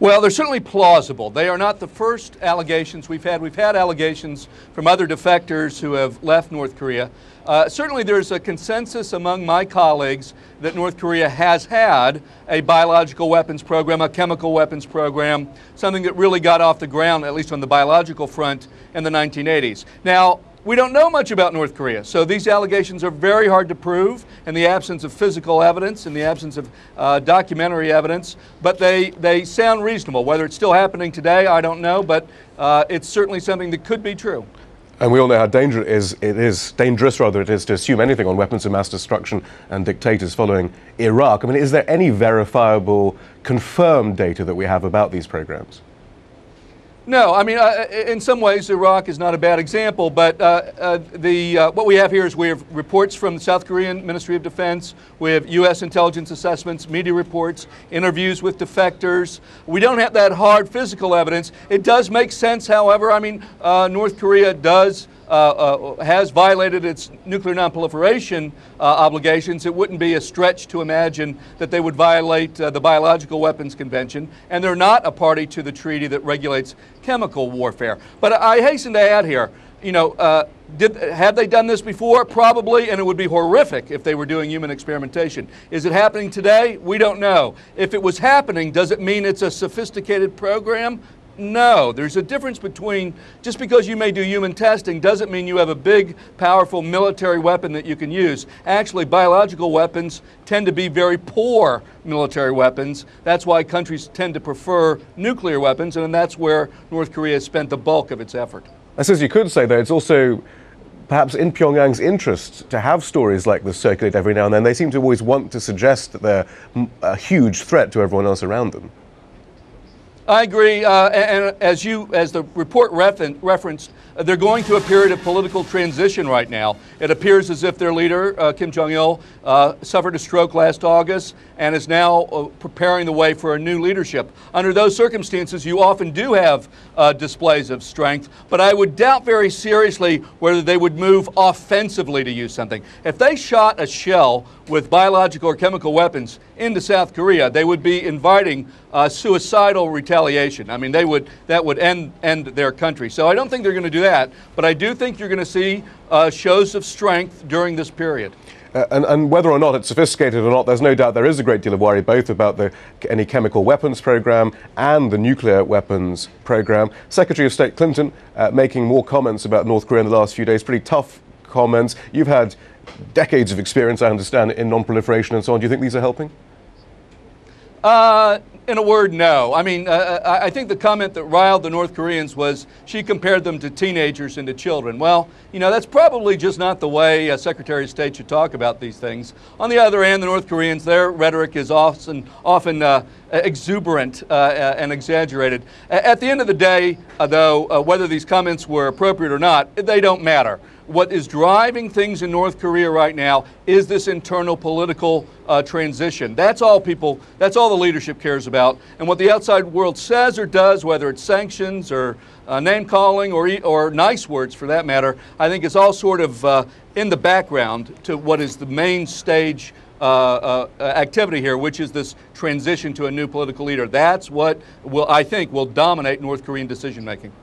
Well, they're certainly plausible. They are not the first allegations we've had. We've had allegations from other defectors who have left North Korea. Certainly there's a consensus among my colleagues that North Korea has had a biological weapons program, a chemical weapons program, something that really got off the ground, at least on the biological front, in the 1980s. Now, we don't know much about North Korea, so these allegations are very hard to prove in the absence of physical evidence, in the absence of documentary evidence, but they sound reasonable. Whether it's still happening today, I don't know, but it's certainly something that could be true. And we all know how dangerous it is to assume anything on weapons of mass destruction and dictators following Iraq. I mean, is there any verifiable, confirmed data that we have about these programs? No, I mean, in some ways, Iraq is not a bad example, but what we have here is we have reports from the South Korean Ministry of Defense, we have U.S. intelligence assessments, media reports, interviews with defectors. We don't have that hard physical evidence. It does make sense, however. I mean, North Korea has violated its nuclear nonproliferation obligations. It wouldn't be a stretch to imagine that they would violate the Biological Weapons Convention, and they're not a party to the treaty that regulates chemical warfare. But I hasten to add here, you know, have they done this before? Probably, and it would be horrific if they were doing human experimentation. Is it happening today? We don't know. If it was happening, does it mean it's a sophisticated program? No, there's a difference between just because you may do human testing doesn't mean you have a big, powerful military weapon that you can use. Actually, biological weapons tend to be very poor military weapons. That's why countries tend to prefer nuclear weapons, and that's where North Korea has spent the bulk of its effort. I suppose you could say, though, it's also perhaps in Pyongyang's interest to have stories like this circulate every now and then. They seem to always want to suggest that they're a huge threat to everyone else around them. I agree, and as the report referenced, they're going through a period of political transition right now. It appears as if their leader, Kim Jong-il, suffered a stroke last August and is now preparing the way for a new leadership. Under those circumstances, you often do have displays of strength, but I would doubt very seriously whether they would move offensively to use something. If they shot a shell with biological or chemical weapons into South Korea, they would be inviting suicidal retaliation. I mean, that would end their country. So I don't think they're going to do that, but I do think you're going to see shows of strength during this period. And whether or not it's sophisticated or not, there's no doubt there is a great deal of worry both about any chemical weapons program and the nuclear weapons program. Secretary of State Clinton making more comments about North Korea in the last few days, pretty tough comments. You've had decades of experience, I understand, in non-proliferation and so on. Do you think these are helping? In a word, no. I mean, I think the comment that riled the North Koreans was she compared them to teenagers and to children. Well, you know, that's probably just not the way a Secretary of State should talk about these things. On the other hand, the North Koreans, their rhetoric is often exuberant and exaggerated. At the end of the day, though, whether these comments were appropriate or not, they don't matter. What is driving things in North Korea right now is this internal political transition. That's all the leadership cares about. And what the outside world says or does, whether it's sanctions or name calling or nice words for that matter, I think is all sort of in the background to what is the main stage activity here, which is this transition to a new political leader. That's what I think will dominate North Korean decision making.